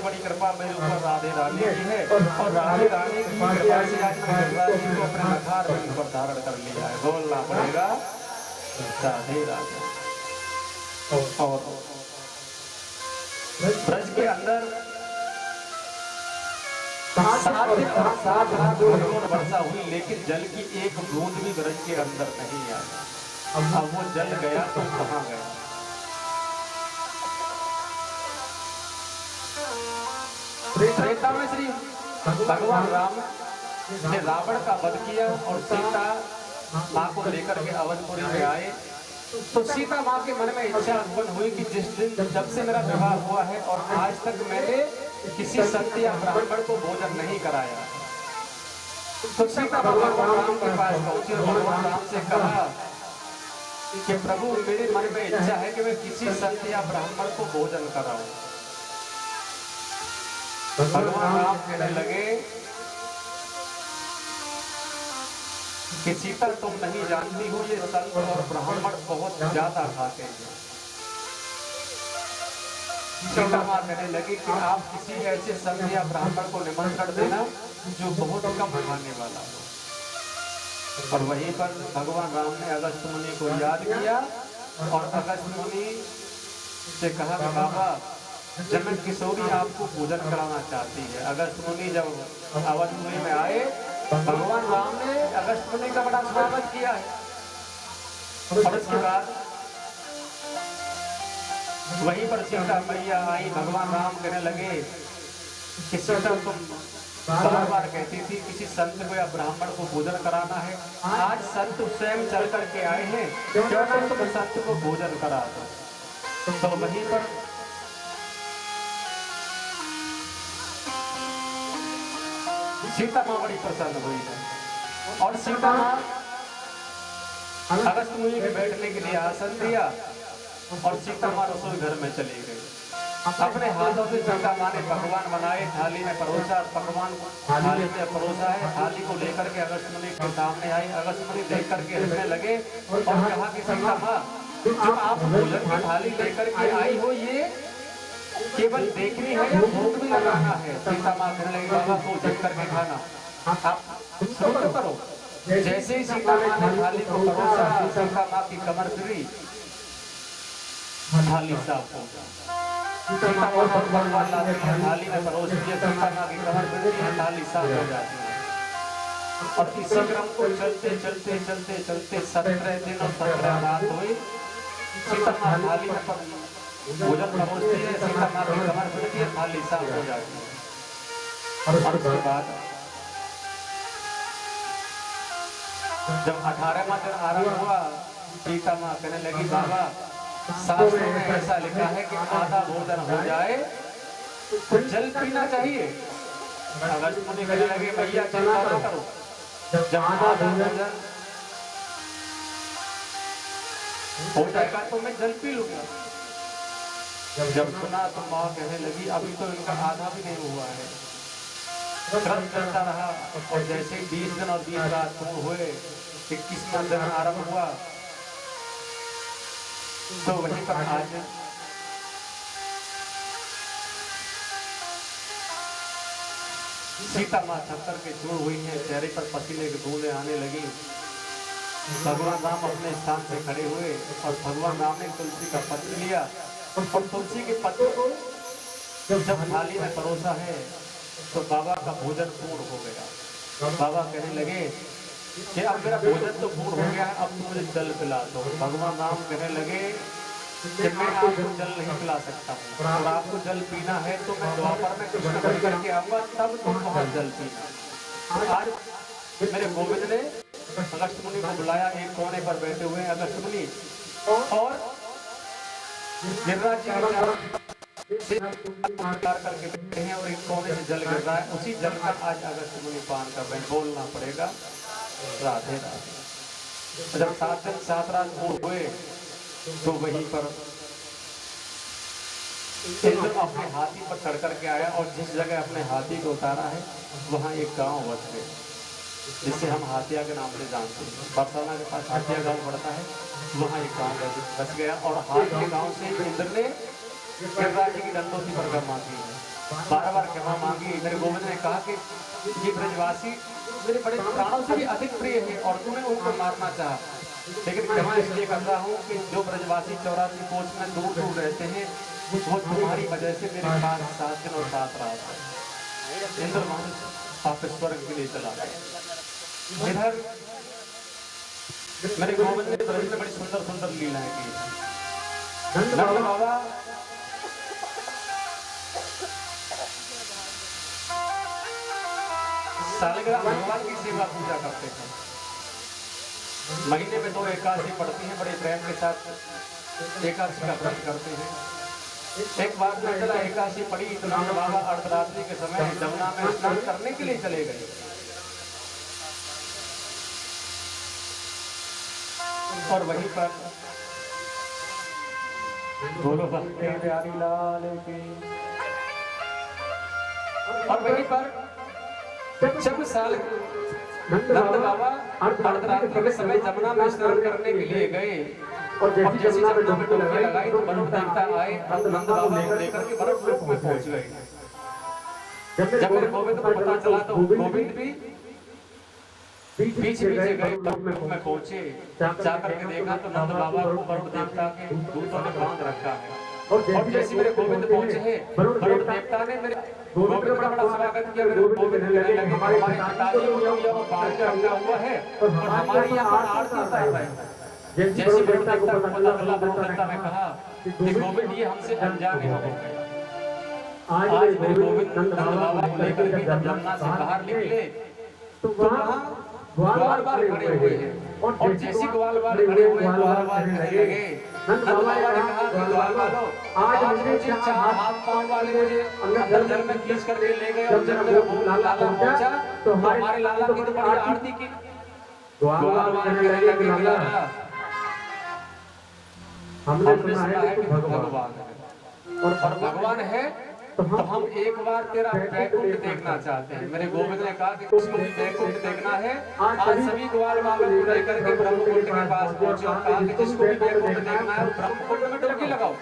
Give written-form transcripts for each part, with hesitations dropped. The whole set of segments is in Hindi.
बड़ी कृपा मेरे ऊपर राधे रानी की है और राधे रानी की कृपा से आज मैं गिरिराज जी को अपने मखार बिंद पर धारण कर लिया है। बोलना पड़ेगा राधे राधे। और ब्रज के अंदर 7 दिन और 7 रात वर्षा हुई, लेकिन जल की एक बूंद भी ब्रज के अंदर नहीं आई। अब वो जल गया तो कहाँ गया? त्रेता में श्री भगवान राम ने रावण का वध किया और सीता माँ को लेकर के अवधपुरी में आए। तो सीता माँ के मन में इच्छा उत्पन्न हुई कि जिस दिन जब से मेरा विवाह हुआ है और आज तक मैंने किसी संत या ब्राह्मण को भोजन नहीं कराया, तो सीता भगवान राम के पास पहुंची और भगवान राम से कहा कि प्रभु मेरे मन में इच्छा है कि मैं किसी संत या ब्राह्मण को भोजन कराऊं। भगवान राम कहने लगे कि सीता तुम नहीं जानती हो, ये संत और ब्राह्मण बहुत ज्यादा खाते हैं। सीता माँ कहने लगी कि आप किसी ऐसे संत या ब्राह्मण को निमंत्रण देना जो बहुत कम खाने वाला हो। और वहीं पर भगवान राम ने अगस्त्य मुनि को याद किया और अगस्त्य मुनि से कहा कि बाबा जनक किशोरी आपको भोजन कराना चाहती है। अगस्त्य मुनि जब अवधपुरी में आए, भगवान राम ने अगस्त्य मुनि का बड़ा स्वागत किया है। और उसके बाद वहीं पर सीता मैया आई। भगवान राम कहने लगे कि सीता तुम बार बार कहती थी किसी संत को या ब्राह्मण को भोजन कराना है, आज संत स्वयं चल करके आए हैं, क्यों ना तुम संत को भोजन करा दो। तो वहीं पर सीता माँ बड़ी प्रसन्न हुई है और सीता माँ अगस्त्य मुनि के बैठने के लिए आसन दिया और सीता माँ रसोई घर में चली गई। अपने हाथों से सीता माँ ने पकवान बनाए, थाली में परोसा, पकवान थाली में परोसा है, थाली को लेकर के अगस्त्य मुनि के सामने आई। अगस्त्य मुनि देख करके हंसने लगे और कहा कि सीता माँ जो आप भोजन की थाली लेकर के आई हो, ये केवल देखनी है या भोग भी लगाना है? सीता माँ कहने लगी बाबा को देख करके खाना, आप शुरू करो। जैसे ही सीता माँ ने थाली को परोसा, सीता माँ की कमर गिरी, थाली साफ हो गई। सीता माँ को भगवान लाते हैं, थाली में परोस दिया, सीता माँ की कमर गिरती है, थाली साफ हो जाती है। और इसी क्रम को चलते चलते चलते चलते 17 दिन और 17 रात हुई। सीता माँ थाली में भोजन परोसती है, सीता माँ की कमर गिरती है, थाली साफ हो जाती है। और उसके बाद जब 18वां दिन आरंभ हुआ, सीता माँ कहने लगी बाबा शास्त्रों में ऐसा लिखा है कि आधा भोजन हो जाए तो जल पीना चाहिए। अगस्त्य मुनि कहने लगे भैया चिंता न करो, जब आधा भोजन हो जाएगा तो मैं जल पी लूंगा। जब सुना तो माँ कहने लगी अभी तो इनका आधा भी नहीं हुआ है। क्रम चलता रहा और जैसे 20 दिन और 20 रात पूर्ण हुए, 21वां दिन आरंभ हुआ। तो वहीं पर आज सीता माँ थक के चूर हुई है, चेहरे पर पसीने की बूंदें आने लगी। भगवान राम अपने स्थान से खड़े हुए और भगवान राम ने तुलसी का पत्र लिया और तुलसी के पत्र को जब थाली में परोसा है तो बाबा का भोजन पूर्ण हो गया। बाबा कहने लगे कि अब मेरा भोजन तो पूर्ण हो गया है, अब तुम मुझे जल पिला दो। भगवान राम कहने लगे कि मैं आपको जल नहीं पिला सकता हूँ और आपको जल पीना है तो मैं द्वापर में कृष्ण बन करके आऊंगा, तब तुम वहाँ जल पीना। आज मेरे गोविंद ने अगस्त्य मुनि को बुलाया, एक कोने पर बैठे हुए हैं अगस्त्य मुनि और गिरिराज जी करके बैठे हैं और एक कोने से जल गिर रहा है, उसी जल का आज अगस्त्य मुनि पान कर रहे हैं। बोलना पड़ेगा राधे राधे। जब 7 दिन 7 रात पूर्ण हुए तो वहीं पर इंद्र अपने हाथी पर चढ़ करके आया और जिस जगह अपने हाथी को उतारा है वहाँ एक गांव बस गए, जिसे हम हाथिया के नाम से जानते हैं। बरसाना के पास हाथिया गांव पड़ता है, वहाँ एक गांव बस गया और हाथिया गांव से इंद्र ने गिरिराज जी की दंडोती परिक्रमा की है। बार बार क्षमा मांगी। मेरे गोविंद ने कहा कि ये ब्रजवासी मेरे बड़े प्राणों से भी अधिक प्रिय है और तूने उनको मारना चाहा, लेकिन क्षमा इसलिए कर रहा हूँ कि जो ब्रजवासी 84 कोस में दूर दूर रहते हैं वो तुम्हारी वजह से मेरे पास 7 दिन और 7 रात है। इंद्रधनुष आप स्वर्ग के लिए चला गया। इधर मेरे गोविंद ने ब्रज में बड़ी सुंदर सुंदर लीलाएं की। नंद बाबा सालगिरह भगवान की सेवा पूजा करते थे। महीने में 2 एकादशी पड़ती हैं, बड़े प्रेम के साथ एकादशी का व्रत करते हैं। एक बार निर्जला एकादशी पड़ी तो नंद बाबा अर्धरात्रि के समय जमुना में स्नान करने के लिए चले गए और वहीं पर बोलो भक्ति प्यारी लाल की, और वहीं पर जब साल नंद बाबा अर्धरात्रि के समय जमुना में स्नान करने के लिए गए और जैसे जमुना में डुबकी लगाई तो वरुण देवता आए नंद बाबा को लेकर के वरुण लोक में पहुंच गए। जब मेरे गोविंद को पता चला तो गोविंद भी पीछे पीछे गए, वरुण में पहुंचे। जाकर के देखा तो नंद बाबा को वरुण देवता के दूतों ने बांध रखा है और जैसे मेरे गोविंद पहुंचे हैं वरुण देवता ने मेरे गोविंद का बड़ा स्वागत किया। मेरे गोविंद कहने लगे हमारे पिताजी को यहाँ बांध के रखा हुआ है और हमारी यहाँ पर आरती कर रहे हैं। जैसे वरुण देवता को पता चला वरुण देवता ने कहा कि गोविंद ये हमसे अनजाने हो गए। आज मेरे गोविंद नंद बाबा को लेकर के जब जमुना से बाहर निकले तो वहाँ ग्वाल बाल खड़े हुए हैं और जैसे ग्वाल बाल खड़े हुए ग्वाल बाल कहने लगे नंद बाबा ने कहा कि ग्वाल बालों आज मुझे 4 हाथ पांव वाले मुझे अंदर जल में खींच करके ले गए और जब मेरा लाला पहुंचा तो हमारे लाला की तो बड़ी आरती की। ग्वाल बाल कहने लगे लाला हमने सुना है कि भगवान है और भगवान है तो हम एक बार तेरा बैकुंठ देखना चाहते हैं। मेरे गोविंद ने कहा कि उसको भी बैकुंठ देखना है। आज सभी ग्वाल बालों को लेकर के ब्रह्मकुंड के पास पहुंचे और कहा कि जिसको भी बैकुंठ देखना है ब्रह्मकुंड में डुबकी लगाओ।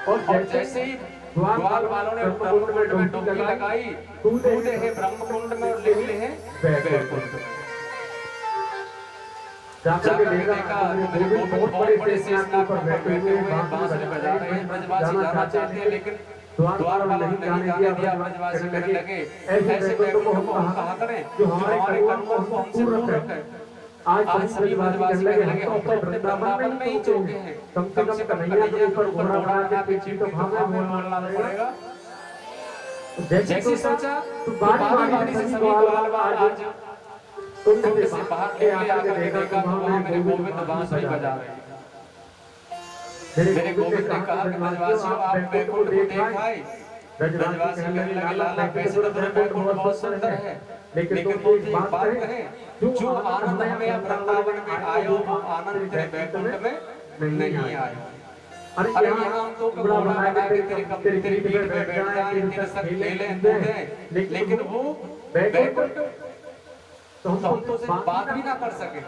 और जैसे ही ग्वाल बालों ने ब्रह्मकुंड में डुबकी लगाई कूदे हैं ब्रह्मकुंड में और निकले हैं बैकुंठ। जाकर के देखा तो मेरे गोविंद बहुत बड़े शेषनाग पर बैठे हुए बांसुरी बजा रहे हैं। ब्रजवासी जाना चाहते हैं लेकिन द्वार वालों ने नहीं जाने दिया। ब्रजवासी कहने लगे ऐसे बैकुंठ को हम कहाँ करें जो हमारे कर्मों को हमसे दूर रखे। आज सभी ब्रजवासी कहने लगे हम तो अपने वृंदावन में ही चौके हैं, कम से कम कन्हैया के ऊपर घोड़ा बना के चींटी तो हमें बोलना पड़ेगा। जैसे सोचा तो बारी से सभी ग्वाल बाल आज कुंड से बाहर निकले। आकर के देखा तो वहाँ मेरे गोविंद बांसुरी बजा रहे हैं। मेरे गोविंद ने कहा कि ब्रजवासियों आप बैकुंठ को देख आए। ब्रजवासी कहने लगे लाला वैसे तो तेरा बैकुंठ बहुत सुंदर है लेकिन तुम एक बात कहें जो आनंद हमें अब वृंदावन में आयो वो आनंद तेरे बैकुंठ में नहीं आया। अरे यहाँ हम तो घोड़ा बना के तेरी पीठ पे बैठ जाए तेरे संग खेलें कूदें लेकिन वो बैकुंठ तो हम तो सिर्फ बात भी ना कर सके।